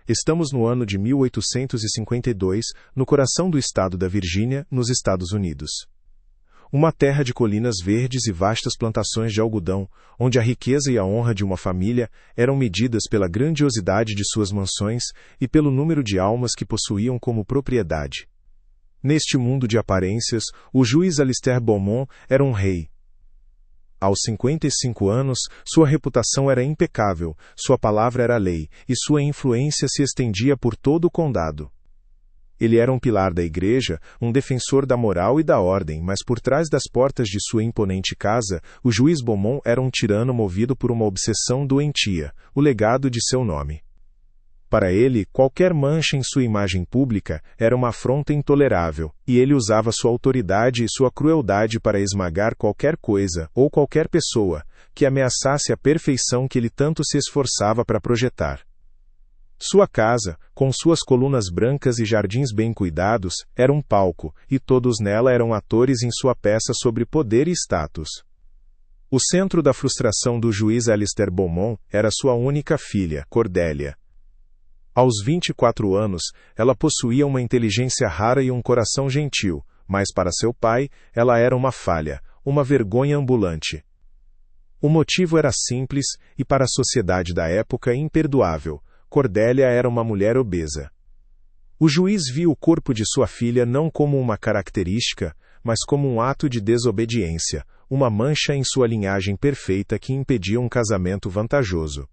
Estamos no ano de 1852, no coração do estado da Virgínia, nos Estados Unidos. Uma terra de colinas verdes e vastas plantações de algodão, onde a riqueza e a honra de uma família eram medidas pela grandiosidade de suas mansões e pelo número de almas que possuíam como propriedade. Neste mundo de aparências, o juiz Alistair Beaumont era um rei. Aos 55 anos, sua reputação era impecável, sua palavra era lei, e sua influência se estendia por todo o condado. Ele era um pilar da igreja, um defensor da moral e da ordem, mas por trás das portas de sua imponente casa, o juiz Beaumont era um tirano movido por uma obsessão doentia, o legado de seu nome. Para ele, qualquer mancha em sua imagem pública era uma afronta intolerável, e ele usava sua autoridade e sua crueldade para esmagar qualquer coisa, ou qualquer pessoa, que ameaçasse a perfeição que ele tanto se esforçava para projetar. Sua casa, com suas colunas brancas e jardins bem cuidados, era um palco, e todos nela eram atores em sua peça sobre poder e status. O centro da frustração do juiz Alistair Beaumont era sua única filha, Cordélia. Aos 24 anos, ela possuía uma inteligência rara e um coração gentil, mas para seu pai, ela era uma falha, uma vergonha ambulante. O motivo era simples e para a sociedade da época imperdoável. Cordélia era uma mulher obesa. O juiz viu o corpo de sua filha não como uma característica, mas como um ato de desobediência, uma mancha em sua linhagem perfeita que impedia um casamento vantajoso.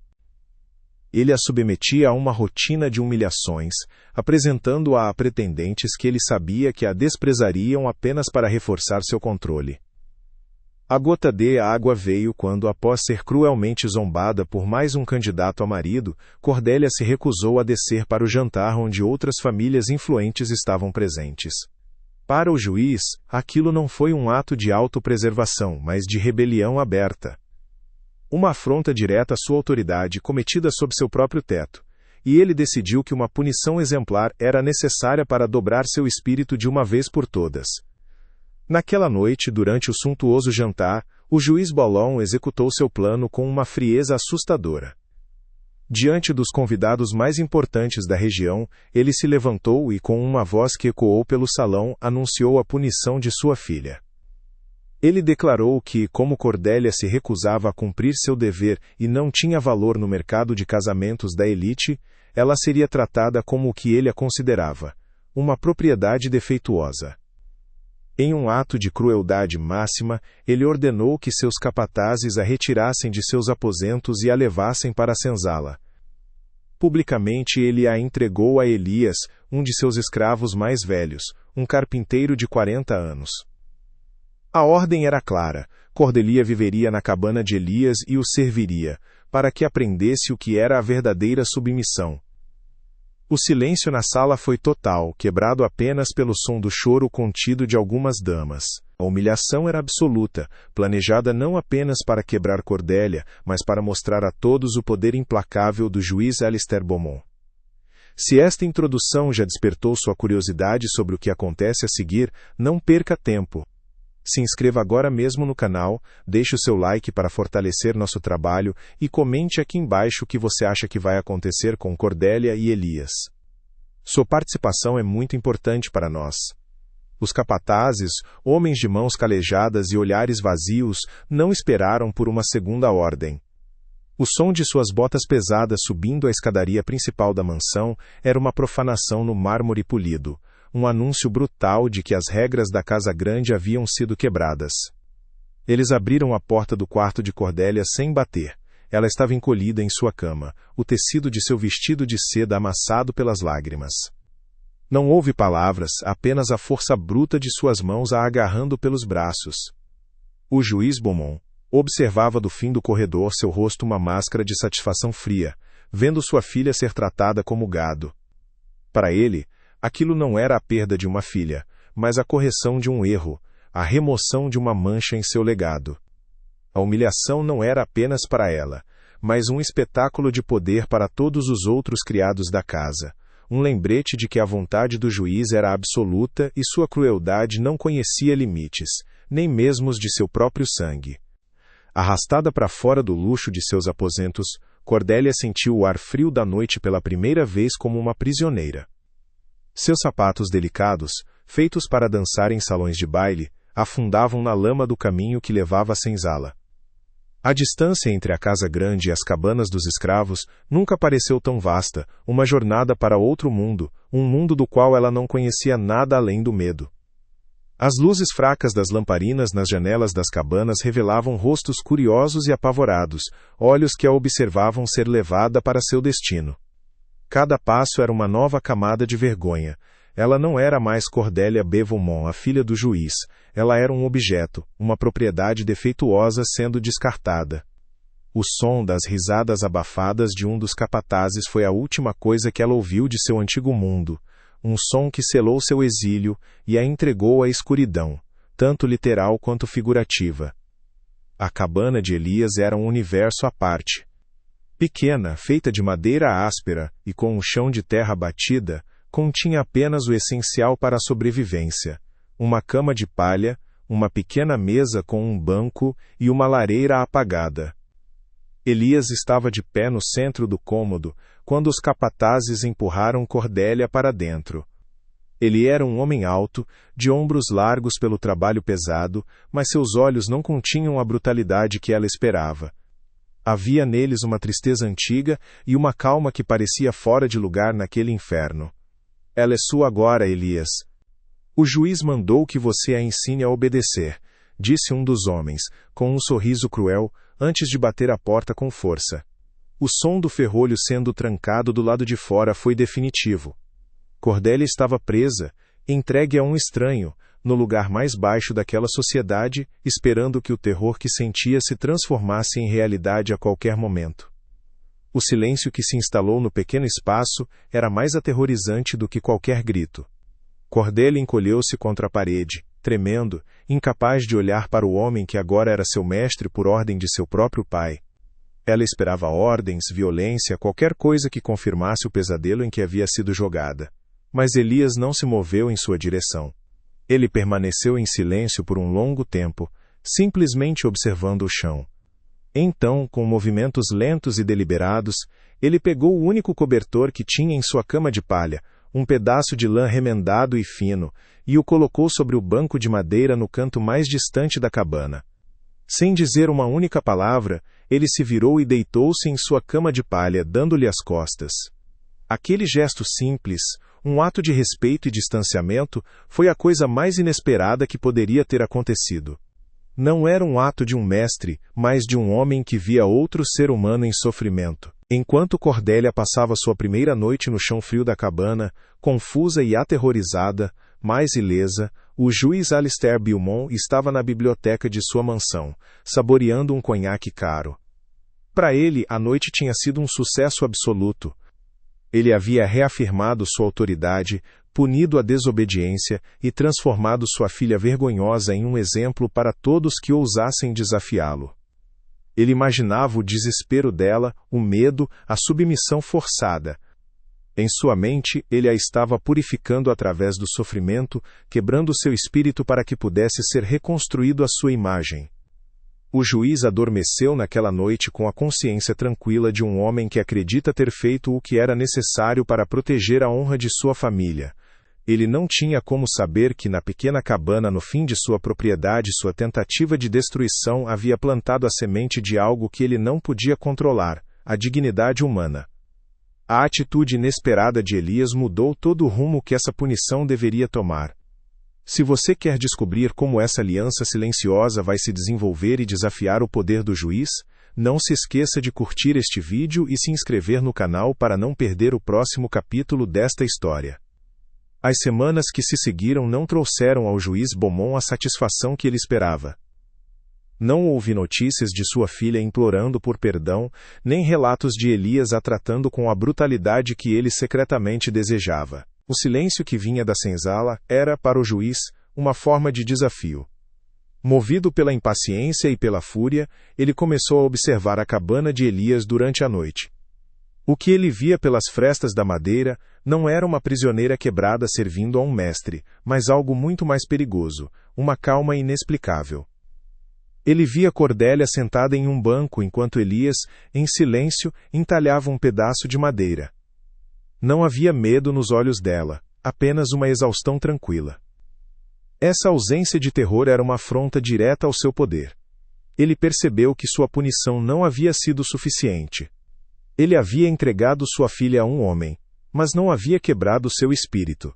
Ele a submetia a uma rotina de humilhações, apresentando-a a pretendentes que ele sabia que a desprezariam apenas para reforçar seu controle. A gota de água veio quando, após ser cruelmente zombada por mais um candidato a marido, Cordélia se recusou a descer para o jantar onde outras famílias influentes estavam presentes. Para o juiz, aquilo não foi um ato de autopreservação, mas de rebelião aberta. Uma afronta direta à sua autoridade cometida sob seu próprio teto, e ele decidiu que uma punição exemplar era necessária para dobrar seu espírito de uma vez por todas. Naquela noite, durante o suntuoso jantar, o juiz Beaumont executou seu plano com uma frieza assustadora. Diante dos convidados mais importantes da região, ele se levantou e, com uma voz que ecoou pelo salão, anunciou a punição de sua filha. Ele declarou que, como Cordélia se recusava a cumprir seu dever e não tinha valor no mercado de casamentos da elite, ela seria tratada como o que ele a considerava, uma propriedade defeituosa. Em um ato de crueldade máxima, ele ordenou que seus capatazes a retirassem de seus aposentos e a levassem para a senzala. Publicamente ele a entregou a Elias, um de seus escravos mais velhos, um carpinteiro de 40 anos. A ordem era clara: Cordélia viveria na cabana de Elias e o serviria, para que aprendesse o que era a verdadeira submissão. O silêncio na sala foi total, quebrado apenas pelo som do choro contido de algumas damas. A humilhação era absoluta, planejada não apenas para quebrar Cordélia, mas para mostrar a todos o poder implacável do juiz Alistair Beaumont. Se esta introdução já despertou sua curiosidade sobre o que acontece a seguir, não perca tempo. Se inscreva agora mesmo no canal, deixe o seu like para fortalecer nosso trabalho e comente aqui embaixo o que você acha que vai acontecer com Cordélia e Elias. Sua participação é muito importante para nós. Os capatazes, homens de mãos calejadas e olhares vazios, não esperaram por uma segunda ordem. O som de suas botas pesadas subindo a escadaria principal da mansão era uma profanação no mármore polido. Um anúncio brutal de que as regras da Casa Grande haviam sido quebradas. Eles abriram a porta do quarto de Cordélia sem bater. Ela estava encolhida em sua cama, o tecido de seu vestido de seda amassado pelas lágrimas. Não houve palavras, apenas a força bruta de suas mãos a agarrando pelos braços. O juiz Beaumont observava do fim do corredor seu rosto uma máscara de satisfação fria, vendo sua filha ser tratada como gado. Para ele, aquilo não era a perda de uma filha, mas a correção de um erro, a remoção de uma mancha em seu legado. A humilhação não era apenas para ela, mas um espetáculo de poder para todos os outros criados da casa, um lembrete de que a vontade do juiz era absoluta e sua crueldade não conhecia limites, nem mesmo os de seu próprio sangue. Arrastada para fora do luxo de seus aposentos, Cordélia sentiu o ar frio da noite pela primeira vez como uma prisioneira. Seus sapatos delicados, feitos para dançar em salões de baile, afundavam na lama do caminho que levava à senzala. A distância entre a casa grande e as cabanas dos escravos nunca pareceu tão vasta, uma jornada para outro mundo, um mundo do qual ela não conhecia nada além do medo. As luzes fracas das lamparinas nas janelas das cabanas revelavam rostos curiosos e apavorados, olhos que a observavam ser levada para seu destino. Cada passo era uma nova camada de vergonha. Ela não era mais Cordélia Beaumont, a filha do juiz. Ela era um objeto, uma propriedade defeituosa sendo descartada. O som das risadas abafadas de um dos capatazes foi a última coisa que ela ouviu de seu antigo mundo. Um som que selou seu exílio e a entregou à escuridão, tanto literal quanto figurativa. A cabana de Elias era um universo à parte. Pequena, feita de madeira áspera e com um chão de terra batida, continha apenas o essencial para a sobrevivência: uma cama de palha, uma pequena mesa com um banco e uma lareira apagada. Elias estava de pé no centro do cômodo, quando os capatazes empurraram Cordélia para dentro. Ele era um homem alto, de ombros largos pelo trabalho pesado, mas seus olhos não continham a brutalidade que ela esperava. Havia neles uma tristeza antiga e uma calma que parecia fora de lugar naquele inferno. Ela é sua agora, Elias. O juiz mandou que você a ensine a obedecer, disse um dos homens, com um sorriso cruel, antes de bater a porta com força. O som do ferrolho sendo trancado do lado de fora foi definitivo. Cordélia estava presa, entregue a um estranho, no lugar mais baixo daquela sociedade, esperando que o terror que sentia se transformasse em realidade a qualquer momento. O silêncio que se instalou no pequeno espaço era mais aterrorizante do que qualquer grito. Cordélia encolheu-se contra a parede, tremendo, incapaz de olhar para o homem que agora era seu mestre por ordem de seu próprio pai. Ela esperava ordens, violência, qualquer coisa que confirmasse o pesadelo em que havia sido jogada. Mas Elias não se moveu em sua direção. Ele permaneceu em silêncio por um longo tempo, simplesmente observando o chão. Então, com movimentos lentos e deliberados, ele pegou o único cobertor que tinha em sua cama de palha, um pedaço de lã remendado e fino, e o colocou sobre o banco de madeira no canto mais distante da cabana. Sem dizer uma única palavra, ele se virou e deitou-se em sua cama de palha, dando-lhe as costas. Aquele gesto simples, um ato de respeito e distanciamento, foi a coisa mais inesperada que poderia ter acontecido. Não era um ato de um mestre, mas de um homem que via outro ser humano em sofrimento. Enquanto Cordélia passava sua primeira noite no chão frio da cabana, confusa e aterrorizada, mais ilesa, o juiz Alistair Beaumont estava na biblioteca de sua mansão, saboreando um conhaque caro. Para ele, a noite tinha sido um sucesso absoluto. Ele havia reafirmado sua autoridade, punido a desobediência e transformado sua filha vergonhosa em um exemplo para todos que ousassem desafiá-lo. Ele imaginava o desespero dela, o medo, a submissão forçada. Em sua mente, ele a estava purificando através do sofrimento, quebrando seu espírito para que pudesse ser reconstruído à sua imagem. O juiz adormeceu naquela noite com a consciência tranquila de um homem que acredita ter feito o que era necessário para proteger a honra de sua família. Ele não tinha como saber que na pequena cabana no fim de sua propriedade sua tentativa de destruição havia plantado a semente de algo que ele não podia controlar, a dignidade humana. A atitude inesperada de Elias mudou todo o rumo que essa punição deveria tomar. Se você quer descobrir como essa aliança silenciosa vai se desenvolver e desafiar o poder do juiz, não se esqueça de curtir este vídeo e se inscrever no canal para não perder o próximo capítulo desta história. As semanas que se seguiram não trouxeram ao juiz Beaumont a satisfação que ele esperava. Não houve notícias de sua filha implorando por perdão, nem relatos de Elias a tratando com a brutalidade que ele secretamente desejava. O silêncio que vinha da senzala era, para o juiz, uma forma de desafio. Movido pela impaciência e pela fúria, ele começou a observar a cabana de Elias durante a noite. O que ele via pelas frestas da madeira não era uma prisioneira quebrada servindo a um mestre, mas algo muito mais perigoso, uma calma inexplicável. Ele via Cordélia sentada em um banco enquanto Elias, em silêncio, entalhava um pedaço de madeira. Não havia medo nos olhos dela, apenas uma exaustão tranquila. Essa ausência de terror era uma afronta direta ao seu poder. Ele percebeu que sua punição não havia sido suficiente. Ele havia entregado sua filha a um homem, mas não havia quebrado seu espírito.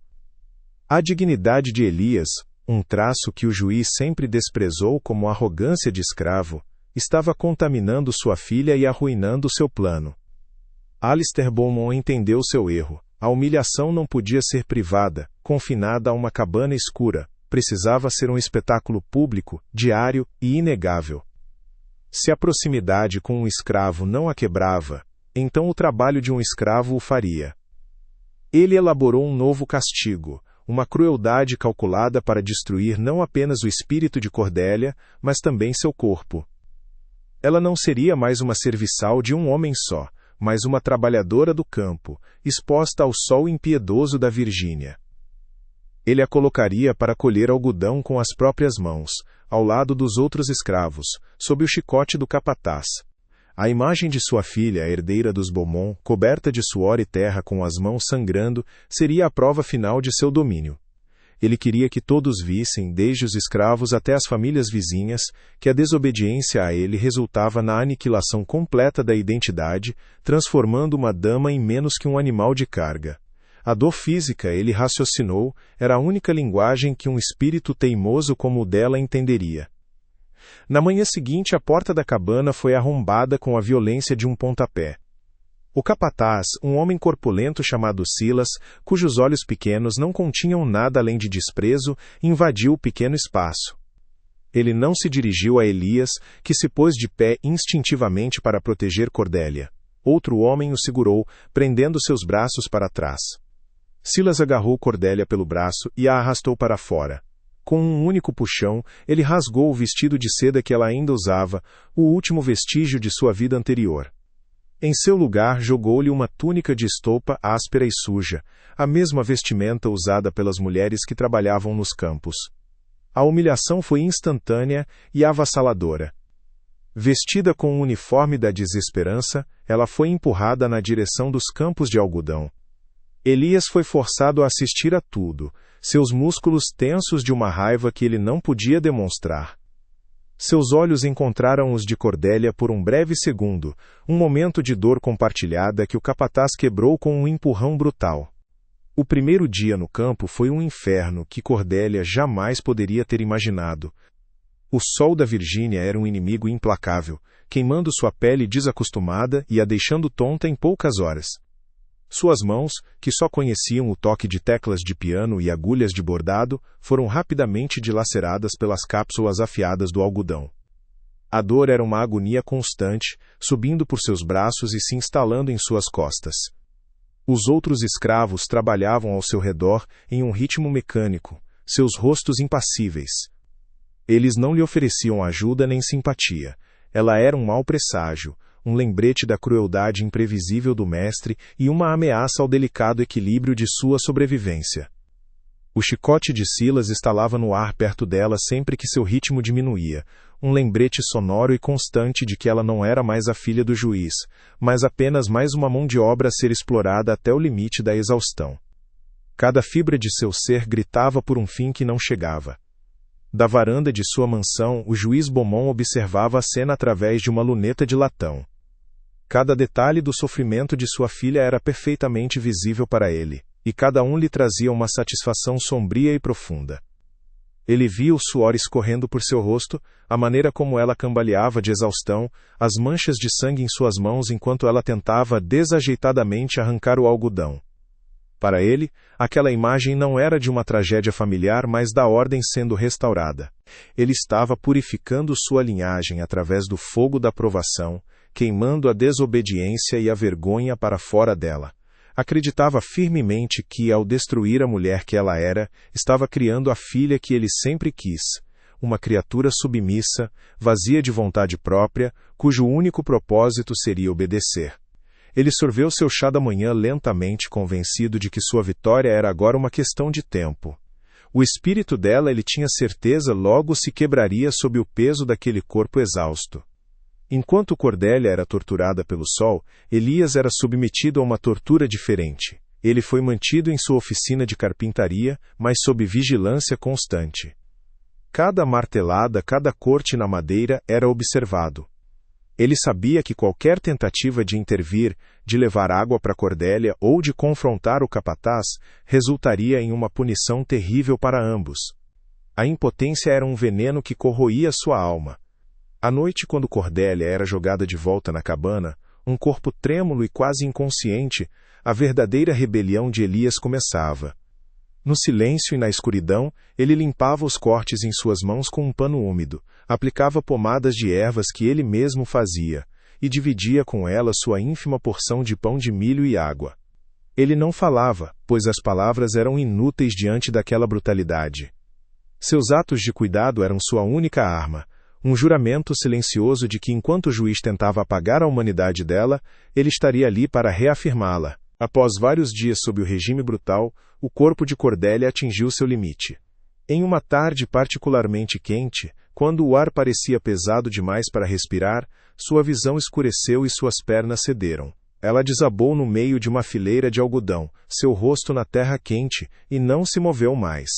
A dignidade de Elias, um traço que o juiz sempre desprezou como arrogância de escravo, estava contaminando sua filha e arruinando seu plano. Alistair Beaumont entendeu seu erro. A humilhação não podia ser privada, confinada a uma cabana escura. Precisava ser um espetáculo público, diário e inegável. Se a proximidade com um escravo não a quebrava, então o trabalho de um escravo o faria. Ele elaborou um novo castigo, uma crueldade calculada para destruir não apenas o espírito de Cordélia, mas também seu corpo. Ela não seria mais uma serviçal de um homem só, mas uma trabalhadora do campo, exposta ao sol impiedoso da Virgínia. Ele a colocaria para colher algodão com as próprias mãos, ao lado dos outros escravos, sob o chicote do capataz. A imagem de sua filha, a herdeira dos Beaumont, coberta de suor e terra com as mãos sangrando, seria a prova final de seu domínio. Ele queria que todos vissem, desde os escravos até as famílias vizinhas, que a desobediência a ele resultava na aniquilação completa da identidade, transformando uma dama em menos que um animal de carga. A dor física, ele raciocinou, era a única linguagem que um espírito teimoso como o dela entenderia. Na manhã seguinte, a porta da cabana foi arrombada com a violência de um pontapé. O capataz, um homem corpulento chamado Silas, cujos olhos pequenos não continham nada além de desprezo, invadiu o pequeno espaço. Ele não se dirigiu a Elias, que se pôs de pé instintivamente para proteger Cordélia. Outro homem o segurou, prendendo seus braços para trás. Silas agarrou Cordélia pelo braço e a arrastou para fora. Com um único puxão, ele rasgou o vestido de seda que ela ainda usava, o último vestígio de sua vida anterior. Em seu lugar, jogou-lhe uma túnica de estopa áspera e suja, a mesma vestimenta usada pelas mulheres que trabalhavam nos campos. A humilhação foi instantânea e avassaladora. Vestida com o uniforme da desesperança, ela foi empurrada na direção dos campos de algodão. Elias foi forçado a assistir a tudo, seus músculos tensos de uma raiva que ele não podia demonstrar. Seus olhos encontraram os de Cordélia por um breve segundo, um momento de dor compartilhada que o capataz quebrou com um empurrão brutal. O primeiro dia no campo foi um inferno que Cordélia jamais poderia ter imaginado. O sol da Virgínia era um inimigo implacável, queimando sua pele desacostumada e a deixando tonta em poucas horas. Suas mãos, que só conheciam o toque de teclas de piano e agulhas de bordado, foram rapidamente dilaceradas pelas cápsulas afiadas do algodão. A dor era uma agonia constante, subindo por seus braços e se instalando em suas costas. Os outros escravos trabalhavam ao seu redor em um ritmo mecânico, seus rostos impassíveis. Eles não lhe ofereciam ajuda nem simpatia. Ela era um mau presságio, um lembrete da crueldade imprevisível do mestre e uma ameaça ao delicado equilíbrio de sua sobrevivência. O chicote de Silas estalava no ar perto dela sempre que seu ritmo diminuía, um lembrete sonoro e constante de que ela não era mais a filha do juiz, mas apenas mais uma mão de obra a ser explorada até o limite da exaustão. Cada fibra de seu ser gritava por um fim que não chegava. Da varanda de sua mansão, o juiz Beaumont observava a cena através de uma luneta de latão. Cada detalhe do sofrimento de sua filha era perfeitamente visível para ele, e cada um lhe trazia uma satisfação sombria e profunda. Ele via o suor escorrendo por seu rosto, a maneira como ela cambaleava de exaustão, as manchas de sangue em suas mãos enquanto ela tentava desajeitadamente arrancar o algodão. Para ele, aquela imagem não era de uma tragédia familiar, mas da ordem sendo restaurada. Ele estava purificando sua linhagem através do fogo da provação, queimando a desobediência e a vergonha para fora dela. Acreditava firmemente que, ao destruir a mulher que ela era, estava criando a filha que ele sempre quis, uma criatura submissa, vazia de vontade própria, cujo único propósito seria obedecer. Ele sorveu seu chá da manhã lentamente, convencido de que sua vitória era agora uma questão de tempo. O espírito dela, ele tinha certeza, logo se quebraria sob o peso daquele corpo exausto. Enquanto Cordélia era torturada pelo sol, Elias era submetido a uma tortura diferente. Ele foi mantido em sua oficina de carpintaria, mas sob vigilância constante. Cada martelada, cada corte na madeira era observado. Ele sabia que qualquer tentativa de intervir, de levar água para Cordélia ou de confrontar o capataz, resultaria em uma punição terrível para ambos. A impotência era um veneno que corroía sua alma. À noite, quando Cordélia era jogada de volta na cabana, um corpo trêmulo e quase inconsciente, a verdadeira rebelião de Elias começava. No silêncio e na escuridão, ele limpava os cortes em suas mãos com um pano úmido, aplicava pomadas de ervas que ele mesmo fazia, e dividia com elas sua ínfima porção de pão de milho e água. Ele não falava, pois as palavras eram inúteis diante daquela brutalidade. Seus atos de cuidado eram sua única arma, um juramento silencioso de que enquanto o juiz tentava apagar a humanidade dela, ele estaria ali para reafirmá-la. Após vários dias sob o regime brutal, o corpo de Cordélia atingiu seu limite. Em uma tarde particularmente quente, quando o ar parecia pesado demais para respirar, sua visão escureceu e suas pernas cederam. Ela desabou no meio de uma fileira de algodão, seu rosto na terra quente, e não se moveu mais.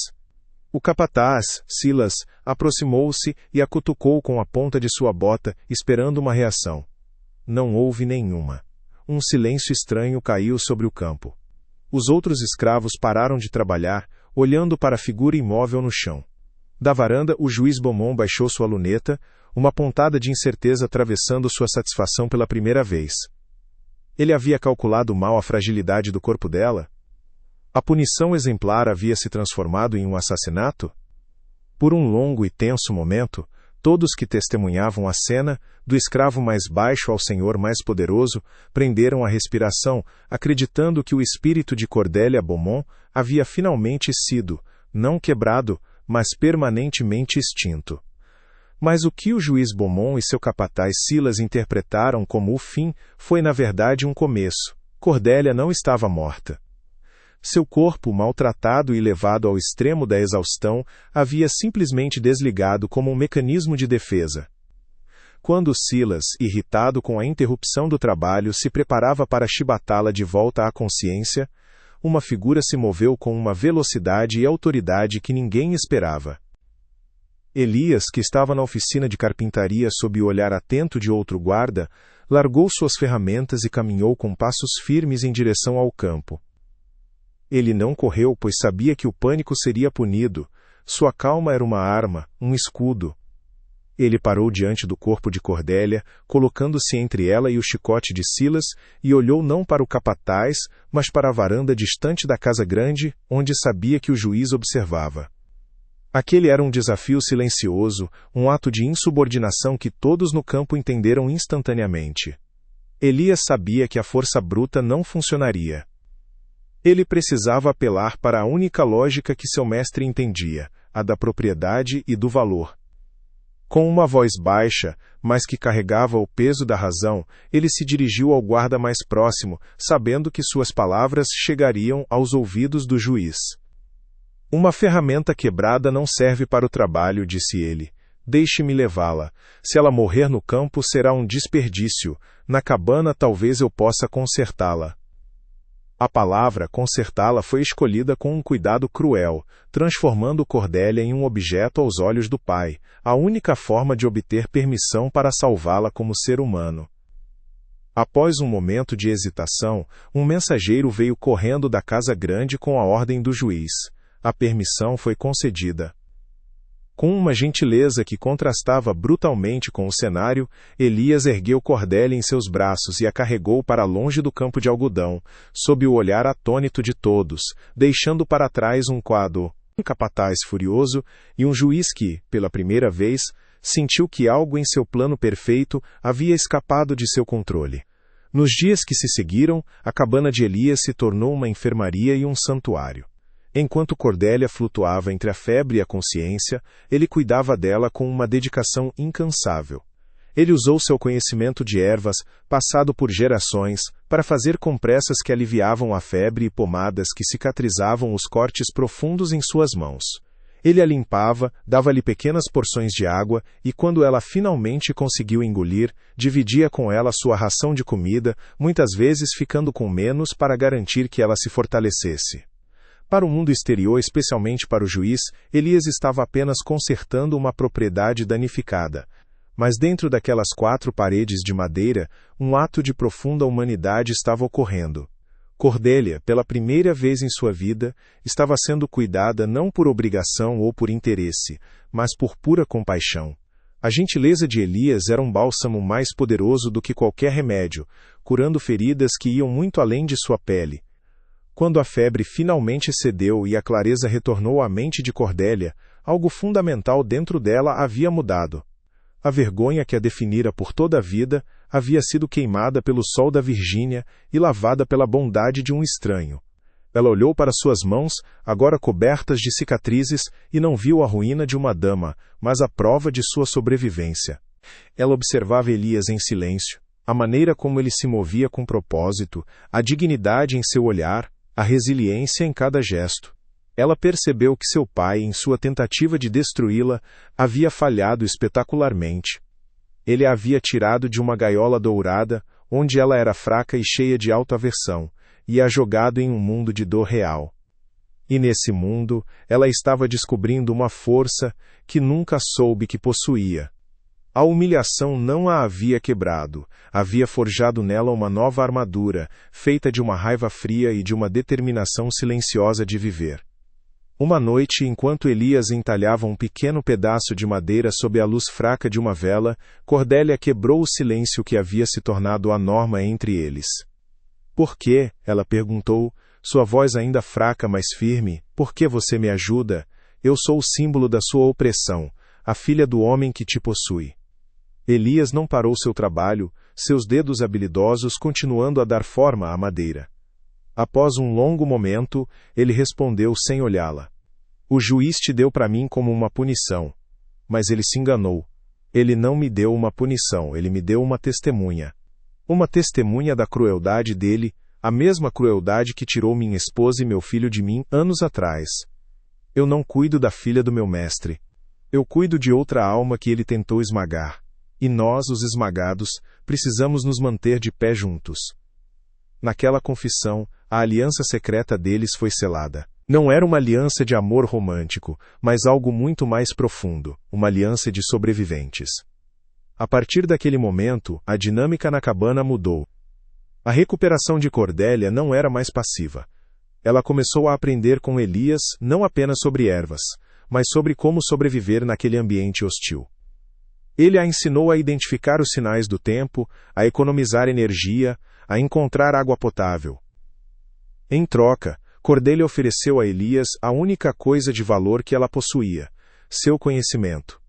O capataz, Silas, aproximou-se e a cutucou com a ponta de sua bota, esperando uma reação. Não houve nenhuma. Um silêncio estranho caiu sobre o campo. Os outros escravos pararam de trabalhar, olhando para a figura imóvel no chão. Da varanda, o juiz Beaumont baixou sua luneta, uma pontada de incerteza atravessando sua satisfação pela primeira vez. Ele havia calculado mal a fragilidade do corpo dela? A punição exemplar havia se transformado em um assassinato? Por um longo e tenso momento, todos que testemunhavam a cena, do escravo mais baixo ao senhor mais poderoso, prenderam a respiração, acreditando que o espírito de Cordélia Beaumont havia finalmente sido, não quebrado, mas permanentemente extinto. Mas o que o juiz Beaumont e seu capataz Silas interpretaram como o fim foi na verdade um começo. Cordélia não estava morta. Seu corpo, maltratado e levado ao extremo da exaustão, havia simplesmente desligado como um mecanismo de defesa. Quando Silas, irritado com a interrupção do trabalho, se preparava para chibatá-la de volta à consciência, uma figura se moveu com uma velocidade e autoridade que ninguém esperava. Elias, que estava na oficina de carpintaria sob o olhar atento de outro guarda, largou suas ferramentas e caminhou com passos firmes em direção ao campo. Ele não correu, pois sabia que o pânico seria punido. Sua calma era uma arma, um escudo. Ele parou diante do corpo de Cordélia, colocando-se entre ela e o chicote de Silas, e olhou não para o capataz, mas para a varanda distante da casa grande, onde sabia que o juiz observava. Aquele era um desafio silencioso, um ato de insubordinação que todos no campo entenderam instantaneamente. Elias sabia que a força bruta não funcionaria. Ele precisava apelar para a única lógica que seu mestre entendia, a da propriedade e do valor. Com uma voz baixa, mas que carregava o peso da razão, ele se dirigiu ao guarda mais próximo, sabendo que suas palavras chegariam aos ouvidos do juiz. Uma ferramenta quebrada não serve para o trabalho, disse ele. Deixe-me levá-la. Se ela morrer no campo, será um desperdício. Na cabana, talvez eu possa consertá-la. A palavra consertá-la foi escolhida com um cuidado cruel, transformando Cordélia em um objeto aos olhos do pai, a única forma de obter permissão para salvá-la como ser humano. Após um momento de hesitação, um mensageiro veio correndo da casa grande com a ordem do juiz. A permissão foi concedida. Com uma gentileza que contrastava brutalmente com o cenário, Elias ergueu Cordélia em seus braços e a carregou para longe do campo de algodão, sob o olhar atônito de todos, deixando para trás um quadro, um capataz furioso e um juiz que, pela primeira vez, sentiu que algo em seu plano perfeito havia escapado de seu controle. Nos dias que se seguiram, a cabana de Elias se tornou uma enfermaria e um santuário. Enquanto Cordélia flutuava entre a febre e a consciência, ele cuidava dela com uma dedicação incansável. Ele usou seu conhecimento de ervas, passado por gerações, para fazer compressas que aliviavam a febre e pomadas que cicatrizavam os cortes profundos em suas mãos. Ele a limpava, dava-lhe pequenas porções de água, e quando ela finalmente conseguiu engolir, dividia com ela sua ração de comida, muitas vezes ficando com menos para garantir que ela se fortalecesse. Para o mundo exterior, especialmente para o juiz, Elias estava apenas consertando uma propriedade danificada. Mas dentro daquelas 4 paredes de madeira, um ato de profunda humanidade estava ocorrendo. Cordélia, pela primeira vez em sua vida, estava sendo cuidada não por obrigação ou por interesse, mas por pura compaixão. A gentileza de Elias era um bálsamo mais poderoso do que qualquer remédio, curando feridas que iam muito além de sua pele. Quando a febre finalmente cedeu e a clareza retornou à mente de Cordélia, algo fundamental dentro dela havia mudado. A vergonha que a definira por toda a vida havia sido queimada pelo sol da Virgínia e lavada pela bondade de um estranho. Ela olhou para suas mãos, agora cobertas de cicatrizes, e não viu a ruína de uma dama, mas a prova de sua sobrevivência. Ela observava Elias em silêncio, a maneira como ele se movia com propósito, a dignidade em seu olhar, a resiliência em cada gesto. Ela percebeu que seu pai, em sua tentativa de destruí-la, havia falhado espetacularmente. Ele a havia tirado de uma gaiola dourada, onde ela era fraca e cheia de autoaversão, e a jogado em um mundo de dor real. E nesse mundo, ela estava descobrindo uma força que nunca soube que possuía. A humilhação não a havia quebrado, havia forjado nela uma nova armadura, feita de uma raiva fria e de uma determinação silenciosa de viver. Uma noite, enquanto Elias entalhava um pequeno pedaço de madeira sob a luz fraca de uma vela, Cordélia quebrou o silêncio que havia se tornado a norma entre eles. Por quê? Ela perguntou, sua voz ainda fraca, mas firme. Por que você me ajuda? Eu sou o símbolo da sua opressão, a filha do homem que te possui. Elias não parou seu trabalho, seus dedos habilidosos continuando a dar forma à madeira. Após um longo momento, ele respondeu sem olhá-la. O juiz te deu para mim como uma punição. Mas ele se enganou. Ele não me deu uma punição, ele me deu uma testemunha. Uma testemunha da crueldade dele, a mesma crueldade que tirou minha esposa e meu filho de mim anos atrás. Eu não cuido da filha do meu mestre. Eu cuido de outra alma que ele tentou esmagar. E nós, os esmagados, precisamos nos manter de pé juntos. Naquela confissão, a aliança secreta deles foi selada. Não era uma aliança de amor romântico, mas algo muito mais profundo, uma aliança de sobreviventes. A partir daquele momento, a dinâmica na cabana mudou. A recuperação de Cordélia não era mais passiva. Ela começou a aprender com Elias não apenas sobre ervas, mas sobre como sobreviver naquele ambiente hostil. Ele a ensinou a identificar os sinais do tempo, a economizar energia, a encontrar água potável. Em troca, Cordélia ofereceu a Elias a única coisa de valor que ela possuía, seu conhecimento.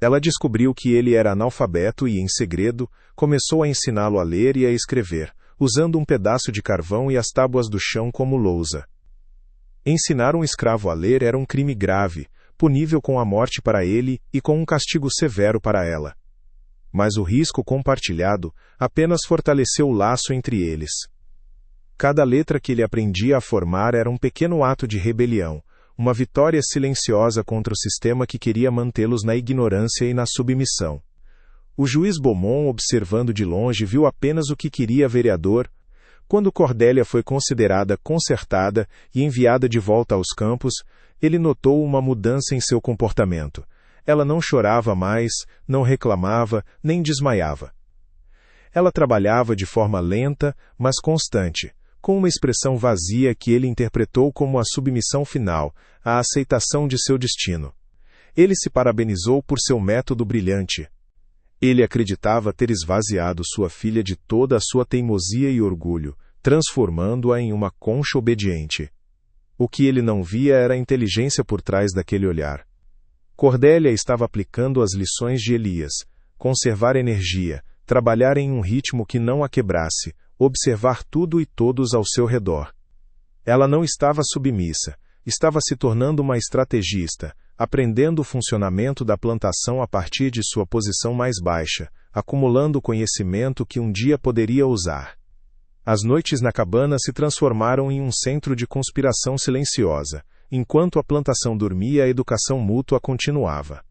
Ela descobriu que ele era analfabeto e, em segredo, começou a ensiná-lo a ler e a escrever, usando um pedaço de carvão e as tábuas do chão como lousa. Ensinar um escravo a ler era um crime grave, punível com a morte para ele e com um castigo severo para ela. Mas o risco compartilhado apenas fortaleceu o laço entre eles. Cada letra que ele aprendia a formar era um pequeno ato de rebelião, uma vitória silenciosa contra o sistema que queria mantê-los na ignorância e na submissão. O juiz Beaumont, observando de longe, viu apenas o que queria vereador. Quando Cordélia foi considerada consertada e enviada de volta aos campos, ele notou uma mudança em seu comportamento. Ela não chorava mais, não reclamava, nem desmaiava. Ela trabalhava de forma lenta, mas constante, com uma expressão vazia que ele interpretou como a submissão final, a aceitação de seu destino. Ele se parabenizou por seu método brilhante. Ele acreditava ter esvaziado sua filha de toda a sua teimosia e orgulho, transformando-a em uma concha obediente. O que ele não via era a inteligência por trás daquele olhar. Cordélia estava aplicando as lições de Elias: conservar energia, trabalhar em um ritmo que não a quebrasse, observar tudo e todos ao seu redor. Ela não estava submissa, estava se tornando uma estrategista, aprendendo o funcionamento da plantação a partir de sua posição mais baixa, acumulando conhecimento que um dia poderia usar. As noites na cabana se transformaram em um centro de conspiração silenciosa, enquanto a plantação dormia, a educação mútua continuava.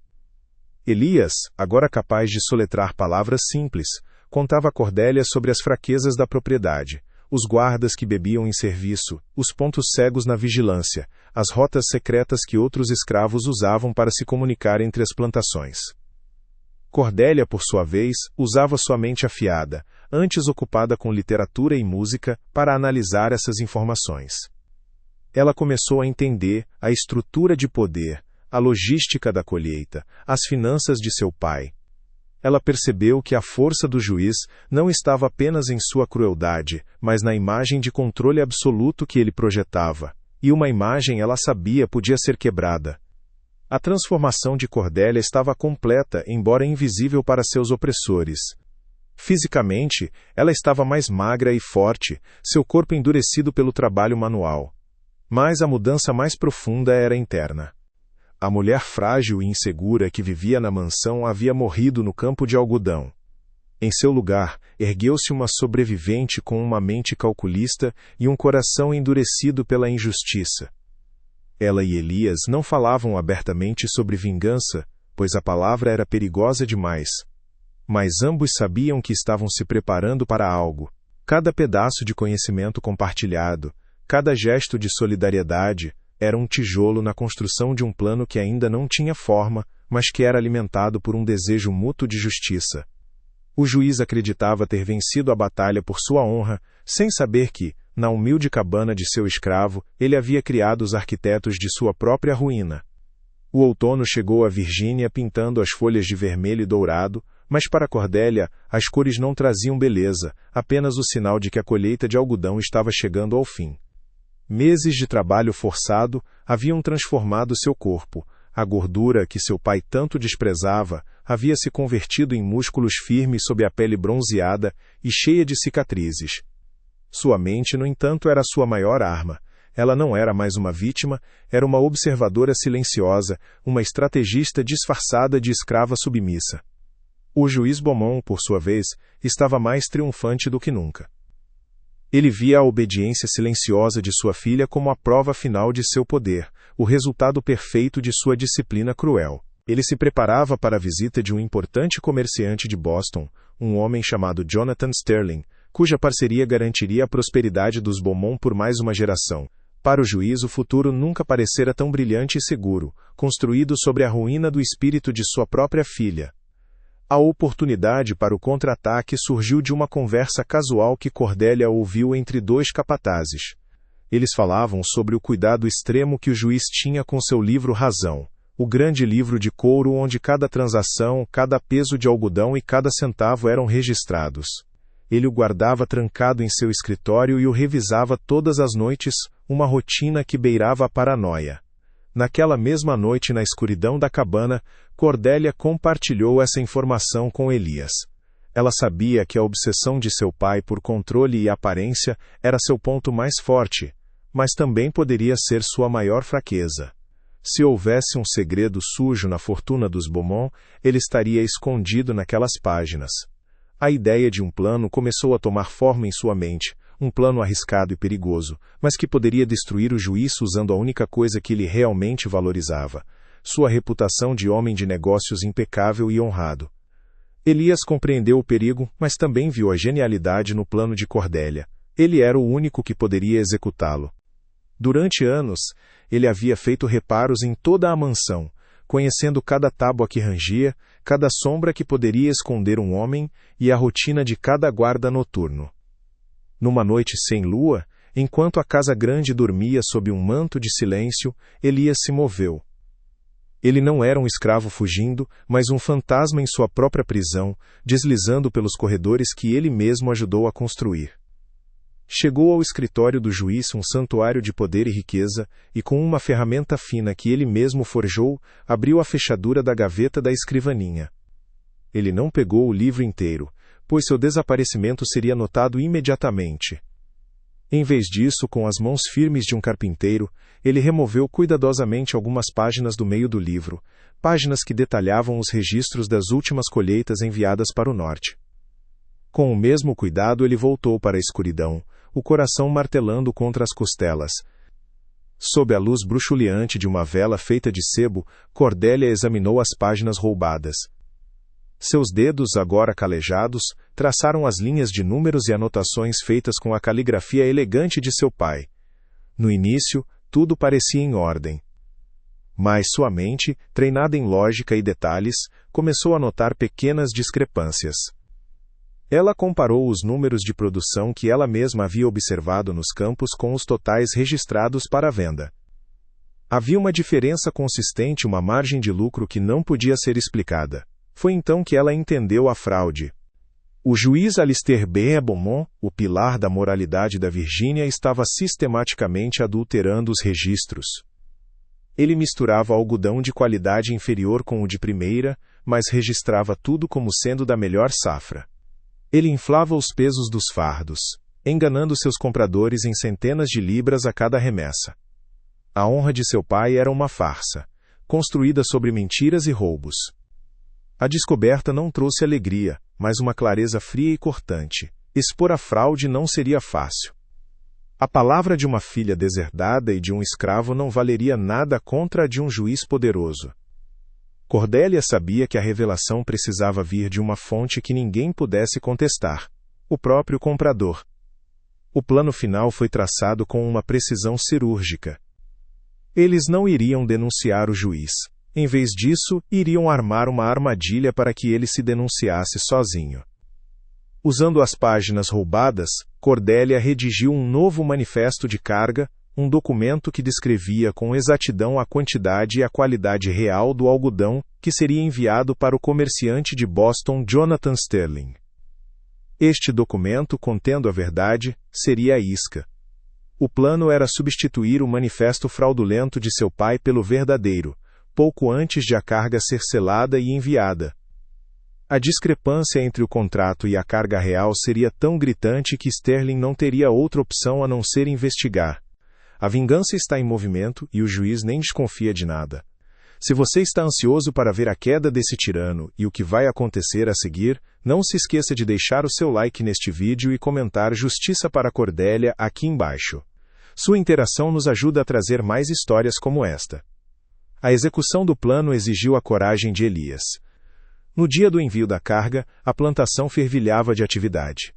Elias, agora capaz de soletrar palavras simples, contava a Cordélia sobre as fraquezas da propriedade, os guardas que bebiam em serviço, os pontos cegos na vigilância, as rotas secretas que outros escravos usavam para se comunicar entre as plantações. Cordélia, por sua vez, usava sua mente afiada, antes ocupada com literatura e música, para analisar essas informações. Ela começou a entender a estrutura de poder, a logística da colheita, as finanças de seu pai. Ela percebeu que a força do juiz não estava apenas em sua crueldade, mas na imagem de controle absoluto que ele projetava, e uma imagem, ela sabia, podia ser quebrada. A transformação de Cordélia estava completa, embora invisível para seus opressores. Fisicamente, ela estava mais magra e forte, seu corpo endurecido pelo trabalho manual. Mas a mudança mais profunda era interna. A mulher frágil e insegura que vivia na mansão havia morrido no campo de algodão. Em seu lugar, ergueu-se uma sobrevivente com uma mente calculista e um coração endurecido pela injustiça. Ela e Elias não falavam abertamente sobre vingança, pois a palavra era perigosa demais. Mas ambos sabiam que estavam se preparando para algo. Cada pedaço de conhecimento compartilhado, cada gesto de solidariedade, era um tijolo na construção de um plano que ainda não tinha forma, mas que era alimentado por um desejo mútuo de justiça. O juiz acreditava ter vencido a batalha por sua honra, sem saber que, na humilde cabana de seu escravo, ele havia criado os arquitetos de sua própria ruína. O outono chegou a Virgínia pintando as folhas de vermelho e dourado, mas para Cordélia, as cores não traziam beleza, apenas o sinal de que a colheita de algodão estava chegando ao fim. Meses de trabalho forçado haviam transformado seu corpo. A gordura que seu pai tanto desprezava havia se convertido em músculos firmes sob a pele bronzeada e cheia de cicatrizes. Sua mente, no entanto, era sua maior arma. Ela não era mais uma vítima, era uma observadora silenciosa, uma estrategista disfarçada de escrava submissa. O juiz Beaumont, por sua vez, estava mais triunfante do que nunca. Ele via a obediência silenciosa de sua filha como a prova final de seu poder, o resultado perfeito de sua disciplina cruel. Ele se preparava para a visita de um importante comerciante de Boston, um homem chamado Jonathan Sterling, cuja parceria garantiria a prosperidade dos Beaumont por mais uma geração. Para o juiz, o futuro nunca parecera tão brilhante e seguro, construído sobre a ruína do espírito de sua própria filha. A oportunidade para o contra-ataque surgiu de uma conversa casual que Cordélia ouviu entre dois capatazes. Eles falavam sobre o cuidado extremo que o juiz tinha com seu livro Razão, o grande livro de couro onde cada transação, cada peso de algodão e cada centavo eram registrados. Ele o guardava trancado em seu escritório e o revisava todas as noites, uma rotina que beirava a paranoia. Naquela mesma noite, na escuridão da cabana, Cordélia compartilhou essa informação com Elias. Ela sabia que a obsessão de seu pai por controle e aparência era seu ponto mais forte, mas também poderia ser sua maior fraqueza. Se houvesse um segredo sujo na fortuna dos Beaumont, ele estaria escondido naquelas páginas. A ideia de um plano começou a tomar forma em sua mente, um plano arriscado e perigoso, mas que poderia destruir o juiz usando a única coisa que ele realmente valorizava, sua reputação de homem de negócios impecável e honrado. Elias compreendeu o perigo, mas também viu a genialidade no plano de Cordélia. Ele era o único que poderia executá-lo. Durante anos, ele havia feito reparos em toda a mansão, conhecendo cada tábua que rangia, cada sombra que poderia esconder um homem e a rotina de cada guarda noturno. Numa noite sem lua, enquanto a casa grande dormia sob um manto de silêncio, Elias se moveu. Ele não era um escravo fugindo, mas um fantasma em sua própria prisão, deslizando pelos corredores que ele mesmo ajudou a construir. Chegou ao escritório do juiz, um santuário de poder e riqueza, e com uma ferramenta fina que ele mesmo forjou, abriu a fechadura da gaveta da escrivaninha. Ele não pegou o livro inteiro, pois seu desaparecimento seria notado imediatamente. Em vez disso, com as mãos firmes de um carpinteiro, ele removeu cuidadosamente algumas páginas do meio do livro, páginas que detalhavam os registros das últimas colheitas enviadas para o norte. Com o mesmo cuidado, ele voltou para a escuridão, o coração martelando contra as costelas. Sob a luz bruxuleante de uma vela feita de sebo, Cordélia examinou as páginas roubadas. Seus dedos, agora calejados, traçaram as linhas de números e anotações feitas com a caligrafia elegante de seu pai. No início, tudo parecia em ordem. Mas sua mente, treinada em lógica e detalhes, começou a notar pequenas discrepâncias. Ela comparou os números de produção que ela mesma havia observado nos campos com os totais registrados para a venda. Havia uma diferença consistente, uma margem de lucro que não podia ser explicada. Foi então que ela entendeu a fraude. O juiz Alistair B. Beaumont, o pilar da moralidade da Virgínia, estava sistematicamente adulterando os registros. Ele misturava algodão de qualidade inferior com o de primeira, mas registrava tudo como sendo da melhor safra. Ele inflava os pesos dos fardos, enganando seus compradores em centenas de libras a cada remessa. A honra de seu pai era uma farsa, construída sobre mentiras e roubos. A descoberta não trouxe alegria, mas uma clareza fria e cortante. Expor a fraude não seria fácil. A palavra de uma filha deserdada e de um escravo não valeria nada contra a de um juiz poderoso. Cordélia sabia que a revelação precisava vir de uma fonte que ninguém pudesse contestar: o próprio comprador. O plano final foi traçado com uma precisão cirúrgica. Eles não iriam denunciar o juiz. Em vez disso, iriam armar uma armadilha para que ele se denunciasse sozinho. Usando as páginas roubadas, Cordélia redigiu um novo manifesto de carga, um documento que descrevia com exatidão a quantidade e a qualidade real do algodão que seria enviado para o comerciante de Boston Jonathan Sterling. Este documento, contendo a verdade, seria a isca. O plano era substituir o manifesto fraudulento de seu pai pelo verdadeiro, pouco antes de a carga ser selada e enviada. A discrepância entre o contrato e a carga real seria tão gritante que Sterling não teria outra opção a não ser investigar. A vingança está em movimento e o juiz nem desconfia de nada. Se você está ansioso para ver a queda desse tirano e o que vai acontecer a seguir, não se esqueça de deixar o seu like neste vídeo e comentar Justiça para Cordélia aqui embaixo. Sua interação nos ajuda a trazer mais histórias como esta. A execução do plano exigiu a coragem de Elias. No dia do envio da carga, a plantação fervilhava de atividade.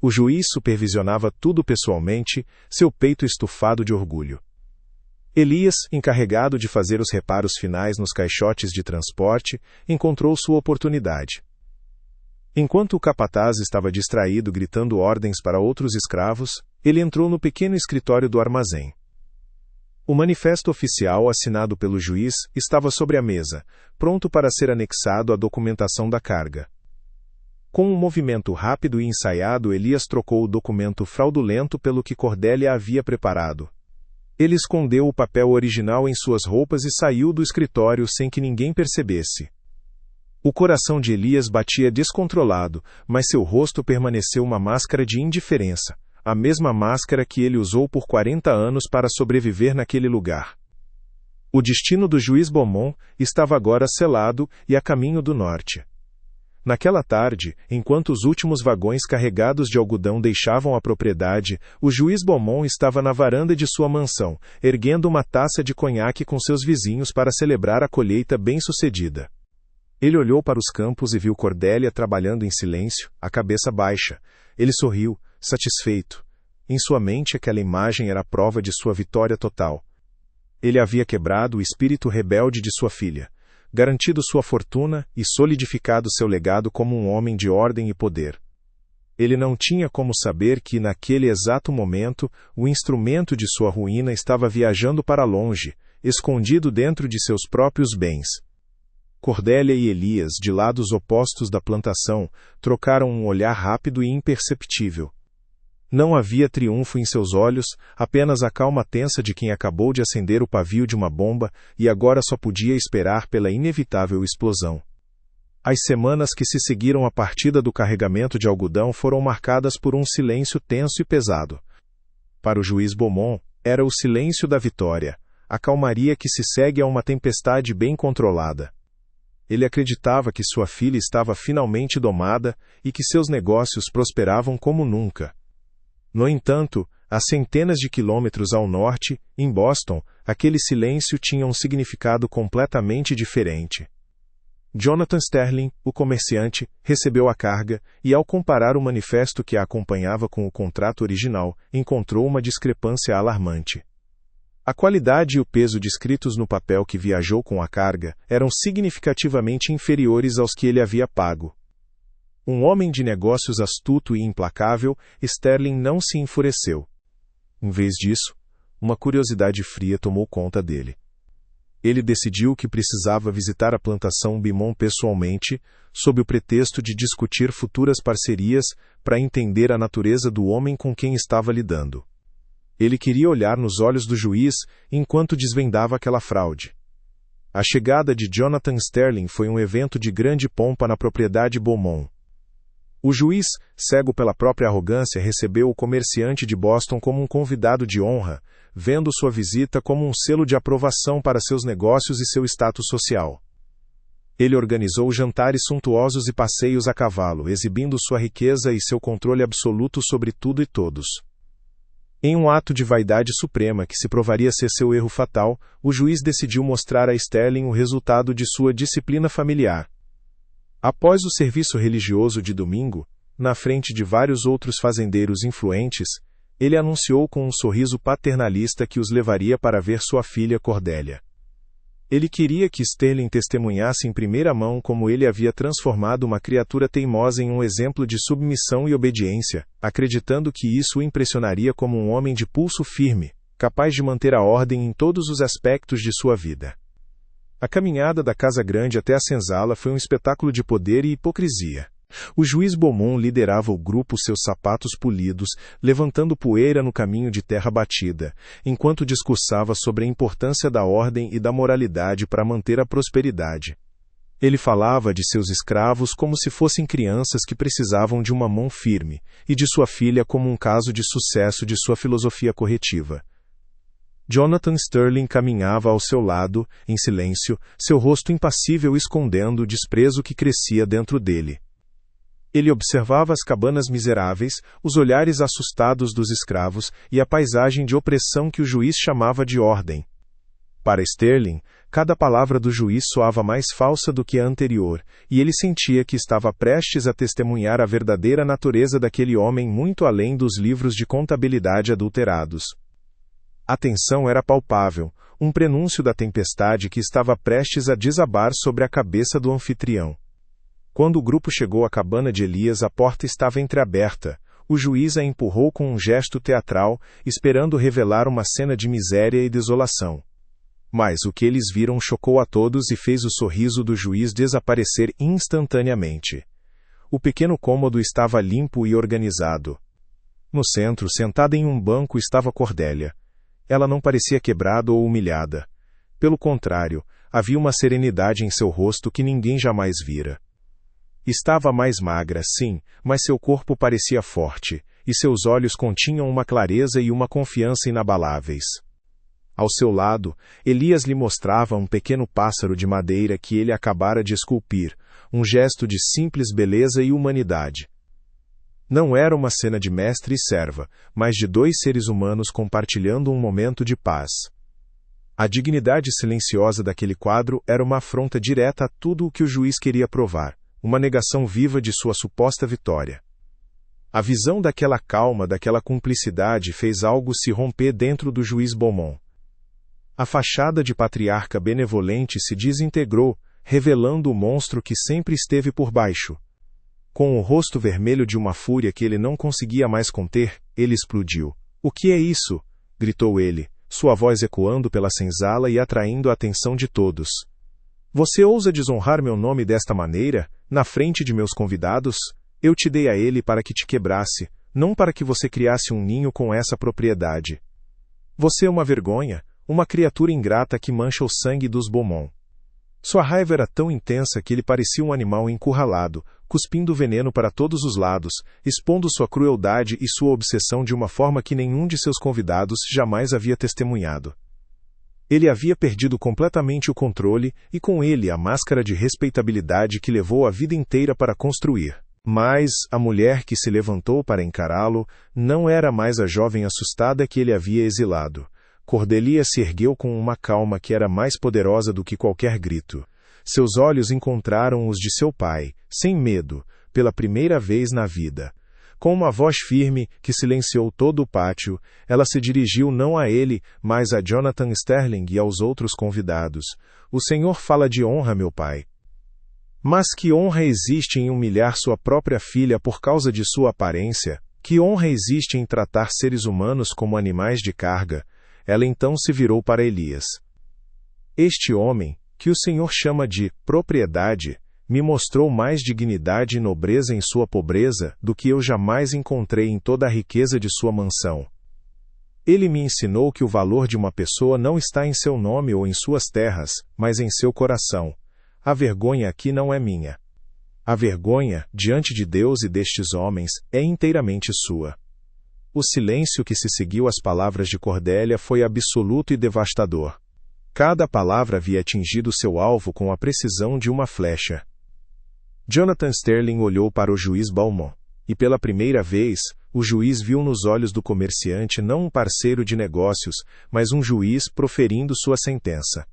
O juiz supervisionava tudo pessoalmente, seu peito estufado de orgulho. Elias, encarregado de fazer os reparos finais nos caixotes de transporte, encontrou sua oportunidade. Enquanto o capataz estava distraído gritando ordens para outros escravos, ele entrou no pequeno escritório do armazém. O manifesto oficial assinado pelo juiz estava sobre a mesa, pronto para ser anexado à documentação da carga. Com um movimento rápido e ensaiado, Elias trocou o documento fraudulento pelo que Cordélia havia preparado. Ele escondeu o papel original em suas roupas e saiu do escritório sem que ninguém percebesse. O coração de Elias batia descontrolado, mas seu rosto permaneceu uma máscara de indiferença. A mesma máscara que ele usou por 40 anos para sobreviver naquele lugar. O destino do juiz Beaumont estava agora selado e a caminho do norte. Naquela tarde, enquanto os últimos vagões carregados de algodão deixavam a propriedade, o juiz Beaumont estava na varanda de sua mansão, erguendo uma taça de conhaque com seus vizinhos para celebrar a colheita bem-sucedida. Ele olhou para os campos e viu Cordélia trabalhando em silêncio, a cabeça baixa. Ele sorriu, satisfeito. Em sua mente, aquela imagem era a prova de sua vitória total. Ele havia quebrado o espírito rebelde de sua filha, garantido sua fortuna e solidificado seu legado como um homem de ordem e poder. Ele não tinha como saber que, naquele exato momento, o instrumento de sua ruína estava viajando para longe, escondido dentro de seus próprios bens. Cordélia e Elias, de lados opostos da plantação, trocaram um olhar rápido e imperceptível. Não havia triunfo em seus olhos, apenas a calma tensa de quem acabou de acender o pavio de uma bomba e agora só podia esperar pela inevitável explosão. As semanas que se seguiram à partida do carregamento de algodão foram marcadas por um silêncio tenso e pesado. Para o juiz Beaumont, era o silêncio da vitória, a calmaria que se segue a uma tempestade bem controlada. Ele acreditava que sua filha estava finalmente domada e que seus negócios prosperavam como nunca. No entanto, A centenas de quilômetros ao norte, em Boston, aquele silêncio tinha um significado completamente diferente. Jonathan Sterling, o comerciante, recebeu a carga e, ao comparar o manifesto que a acompanhava com o contrato original, encontrou uma discrepância alarmante. A qualidade e o peso descritos no papel que viajou com a carga eram significativamente inferiores aos que ele havia pago. Um homem de negócios astuto e implacável, Sterling não se enfureceu. Em vez disso, uma curiosidade fria tomou conta dele. Ele decidiu que precisava visitar a plantação Beaumont pessoalmente, sob o pretexto de discutir futuras parcerias para entender a natureza do homem com quem estava lidando. Ele queria olhar nos olhos do juiz enquanto desvendava aquela fraude. A chegada de Jonathan Sterling foi um evento de grande pompa na propriedade Beaumont. O juiz, cego pela própria arrogância, recebeu o comerciante de Boston como um convidado de honra, vendo sua visita como um selo de aprovação para seus negócios e seu status social. Ele organizou jantares suntuosos e passeios a cavalo, exibindo sua riqueza e seu controle absoluto sobre tudo e todos. Em um ato de vaidade suprema que se provaria ser seu erro fatal, o juiz decidiu mostrar a Sterling o resultado de sua disciplina familiar. Após o serviço religioso de domingo, na frente de vários outros fazendeiros influentes, ele anunciou com um sorriso paternalista que os levaria para ver sua filha Cordélia. Ele queria que Sterling testemunhasse em primeira mão como ele havia transformado uma criatura teimosa em um exemplo de submissão e obediência, acreditando que isso o impressionaria como um homem de pulso firme, capaz de manter a ordem em todos os aspectos de sua vida. A caminhada da Casa Grande até a senzala foi um espetáculo de poder e hipocrisia. O juiz Beaumont liderava o grupo, seus sapatos polidos, levantando poeira no caminho de terra batida, enquanto discursava sobre a importância da ordem e da moralidade para manter a prosperidade. Ele falava de seus escravos como se fossem crianças que precisavam de uma mão firme, e de sua filha como um caso de sucesso de sua filosofia corretiva. Jonathan Sterling caminhava ao seu lado, em silêncio, seu rosto impassível escondendo o desprezo que crescia dentro dele. Ele observava as cabanas miseráveis, os olhares assustados dos escravos e a paisagem de opressão que o juiz chamava de ordem. Para Sterling, cada palavra do juiz soava mais falsa do que a anterior, e ele sentia que estava prestes a testemunhar a verdadeira natureza daquele homem muito além dos livros de contabilidade adulterados. A tensão era palpável, um prenúncio da tempestade que estava prestes a desabar sobre a cabeça do anfitrião. Quando o grupo chegou à cabana de Elias, a porta estava entreaberta. O juiz a empurrou com um gesto teatral, esperando revelar uma cena de miséria e desolação. Mas o que eles viram chocou a todos e fez o sorriso do juiz desaparecer instantaneamente. O pequeno cômodo estava limpo e organizado. No centro, sentada em um banco, estava Cordélia. Ela não parecia quebrada ou humilhada. Pelo contrário, havia uma serenidade em seu rosto que ninguém jamais vira. Estava mais magra, sim, mas seu corpo parecia forte, e seus olhos continham uma clareza e uma confiança inabaláveis. Ao seu lado, Elias lhe mostrava um pequeno pássaro de madeira que ele acabara de esculpir, um gesto de simples beleza e humanidade. Não era uma cena de mestre e serva, mas de dois seres humanos compartilhando um momento de paz. A dignidade silenciosa daquele quadro era uma afronta direta a tudo o que o juiz queria provar, uma negação viva de sua suposta vitória. A visão daquela calma, daquela cumplicidade fez algo se romper dentro do juiz Beaumont. A fachada de patriarca benevolente se desintegrou, revelando o monstro que sempre esteve por baixo. Com o rosto vermelho de uma fúria que ele não conseguia mais conter, ele explodiu. "O que é isso?" gritou ele, sua voz ecoando pela senzala e atraindo a atenção de todos. "Você ousa desonrar meu nome desta maneira, na frente de meus convidados? Eu te dei a ele para que te quebrasse, não para que você criasse um ninho com essa propriedade. Você é uma vergonha, uma criatura ingrata que mancha o sangue dos Beaumont." Sua raiva era tão intensa que ele parecia um animal encurralado, cuspindo veneno para todos os lados, expondo sua crueldade e sua obsessão de uma forma que nenhum de seus convidados jamais havia testemunhado. Ele havia perdido completamente o controle e com ele a máscara de respeitabilidade que levou a vida inteira para construir. Mas a mulher que se levantou para encará-lo não era mais a jovem assustada que ele havia exilado. Cordelia se ergueu com uma calma que era mais poderosa do que qualquer grito. Seus olhos encontraram os de seu pai, sem medo, pela primeira vez na vida. Com uma voz firme, que silenciou todo o pátio, ela se dirigiu não a ele, mas a Jonathan Sterling e aos outros convidados. O Senhor fala de honra, meu pai. Mas que honra existe em humilhar sua própria filha por causa de sua aparência? Que honra existe em tratar seres humanos como animais de carga? Ela então se virou para Elias. Este homem, que o Senhor chama de propriedade, me mostrou mais dignidade e nobreza em sua pobreza do que eu jamais encontrei em toda a riqueza de sua mansão. Ele me ensinou que o valor de uma pessoa não está em seu nome ou em suas terras, mas em seu coração. A vergonha aqui não é minha. A vergonha, diante de Deus e destes homens, é inteiramente sua. O silêncio que se seguiu às palavras de Cordélia foi absoluto e devastador. Cada palavra havia atingido seu alvo com a precisão de uma flecha. Jonathan Sterling olhou para o juiz Beaumont, e pela primeira vez, o juiz viu nos olhos do comerciante não um parceiro de negócios, mas um juiz proferindo sua sentença.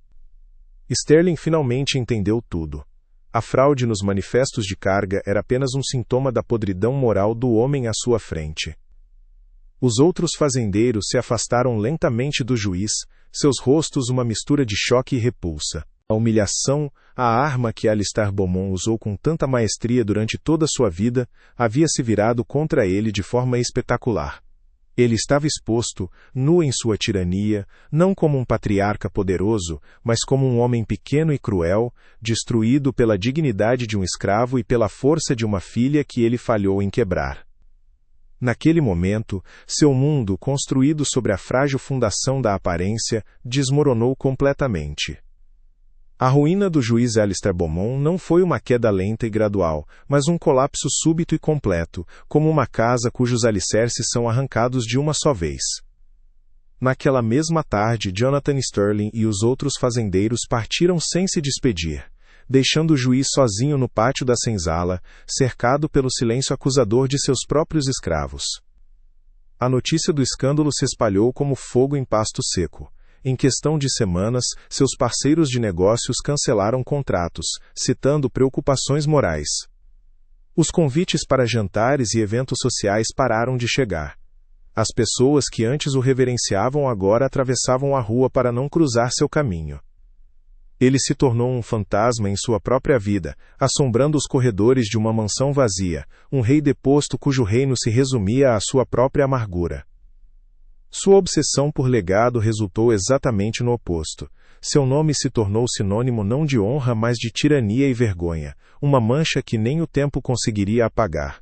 Sterling finalmente entendeu tudo. A fraude nos manifestos de carga era apenas um sintoma da podridão moral do homem à sua frente. Os outros fazendeiros se afastaram lentamente do juiz, seus rostos uma mistura de choque e repulsa. A humilhação, a arma que Alistair Beaumont usou com tanta maestria durante toda sua vida, havia se virado contra ele de forma espetacular. Ele estava exposto, nu em sua tirania, não como um patriarca poderoso, mas como um homem pequeno e cruel, destruído pela dignidade de um escravo e pela força de uma filha que ele falhou em quebrar. Naquele momento, seu mundo, construído sobre a frágil fundação da aparência, desmoronou completamente. A ruína do juiz Alistair Beaumont não foi uma queda lenta e gradual, mas um colapso súbito e completo, como uma casa cujos alicerces são arrancados de uma só vez. Naquela mesma tarde, Jonathan Sterling e os outros fazendeiros partiram sem se despedir, deixando o juiz sozinho no pátio da senzala, cercado pelo silêncio acusador de seus próprios escravos. A notícia do escândalo se espalhou como fogo em pasto seco. Em questão de semanas, seus parceiros de negócios cancelaram contratos, citando preocupações morais. Os convites para jantares e eventos sociais pararam de chegar. As pessoas que antes o reverenciavam agora atravessavam a rua para não cruzar seu caminho. Ele se tornou um fantasma em sua própria vida, assombrando os corredores de uma mansão vazia, um rei deposto cujo reino se resumia à sua própria amargura. Sua obsessão por legado resultou exatamente no oposto. Seu nome se tornou sinônimo não de honra, mas de tirania e vergonha, uma mancha que nem o tempo conseguiria apagar.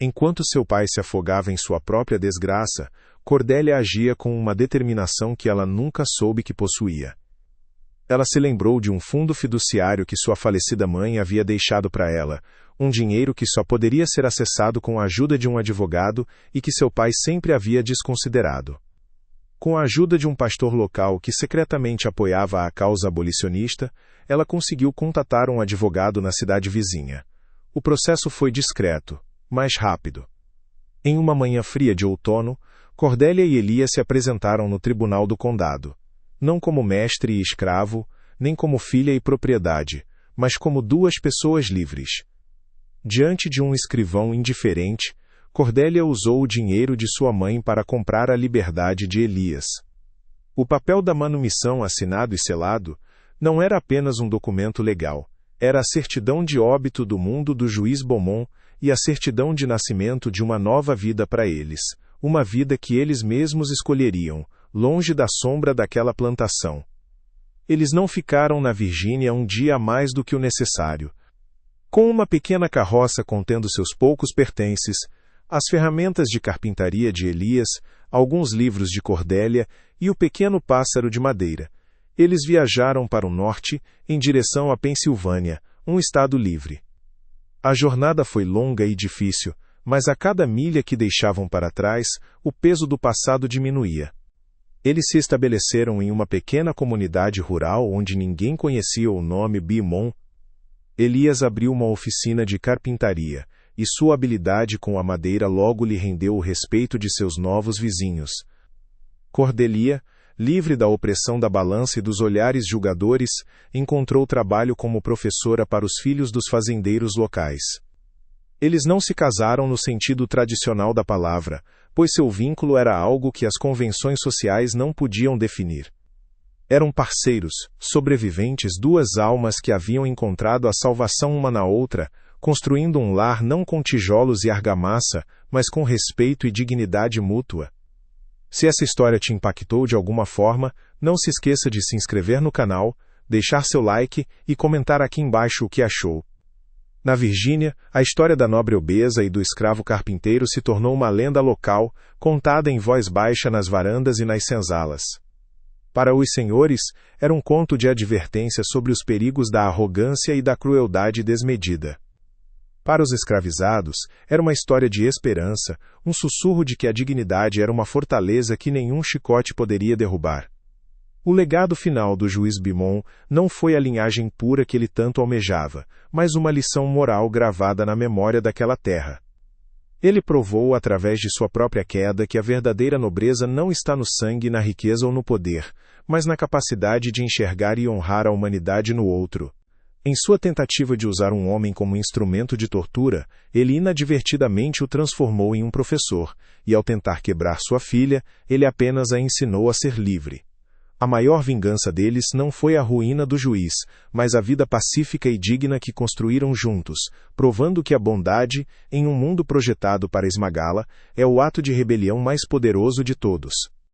Enquanto seu pai se afogava em sua própria desgraça, Cordélia agia com uma determinação que ela nunca soube que possuía. Ela se lembrou de um fundo fiduciário que sua falecida mãe havia deixado para ela, um dinheiro que só poderia ser acessado com a ajuda de um advogado e que seu pai sempre havia desconsiderado. Com a ajuda de um pastor local que secretamente apoiava a causa abolicionista, ela conseguiu contatar um advogado na cidade vizinha. O processo foi discreto, mas rápido. Em uma manhã fria de outono, Cordélia e Elias se apresentaram no tribunal do condado, não como mestre e escravo, nem como filha e propriedade, mas como duas pessoas livres. Diante de um escrivão indiferente, Cordélia usou o dinheiro de sua mãe para comprar a liberdade de Elias. O papel da manumissão assinado e selado não era apenas um documento legal, era a certidão de óbito do mundo do juiz Beaumont e a certidão de nascimento de uma nova vida para eles, uma vida que eles mesmos escolheriam, longe da sombra daquela plantação. Eles não ficaram na Virgínia um dia a mais do que o necessário. Com uma pequena carroça contendo seus poucos pertences, as ferramentas de carpintaria de Elias, alguns livros de Cordélia e o pequeno pássaro de madeira, eles viajaram para o norte, em direção à Pensilvânia, um estado livre. A jornada foi longa e difícil, mas a cada milha que deixavam para trás, o peso do passado diminuía. Eles se estabeleceram em uma pequena comunidade rural onde ninguém conhecia o nome Beaumont. Elias abriu uma oficina de carpintaria, e sua habilidade com a madeira logo lhe rendeu o respeito de seus novos vizinhos. Cordelia, livre da opressão da balança e dos olhares julgadores, encontrou trabalho como professora para os filhos dos fazendeiros locais. Eles não se casaram no sentido tradicional da palavra, pois seu vínculo era algo que as convenções sociais não podiam definir. Eram parceiros, sobreviventes, duas almas que haviam encontrado a salvação uma na outra, construindo um lar não com tijolos e argamassa, mas com respeito e dignidade mútua. Se essa história te impactou de alguma forma, não se esqueça de se inscrever no canal, deixar seu like e comentar aqui embaixo o que achou. Na Virgínia, a história da nobre obesa e do escravo carpinteiro se tornou uma lenda local, contada em voz baixa nas varandas e nas senzalas. Para os senhores, era um conto de advertência sobre os perigos da arrogância e da crueldade desmedida. Para os escravizados, era uma história de esperança, um sussurro de que a dignidade era uma fortaleza que nenhum chicote poderia derrubar. O legado final do juiz Bimon não foi a linhagem pura que ele tanto almejava, mas uma lição moral gravada na memória daquela terra. Ele provou, através de sua própria queda, que a verdadeira nobreza não está no sangue, na riqueza ou no poder, mas na capacidade de enxergar e honrar a humanidade no outro. Em sua tentativa de usar um homem como instrumento de tortura, ele inadvertidamente o transformou em um professor, e ao tentar quebrar sua filha, ele apenas a ensinou a ser livre. A maior vingança deles não foi a ruína do juiz, mas a vida pacífica e digna que construíram juntos, provando que a bondade, em um mundo projetado para esmagá-la, é o ato de rebelião mais poderoso de todos.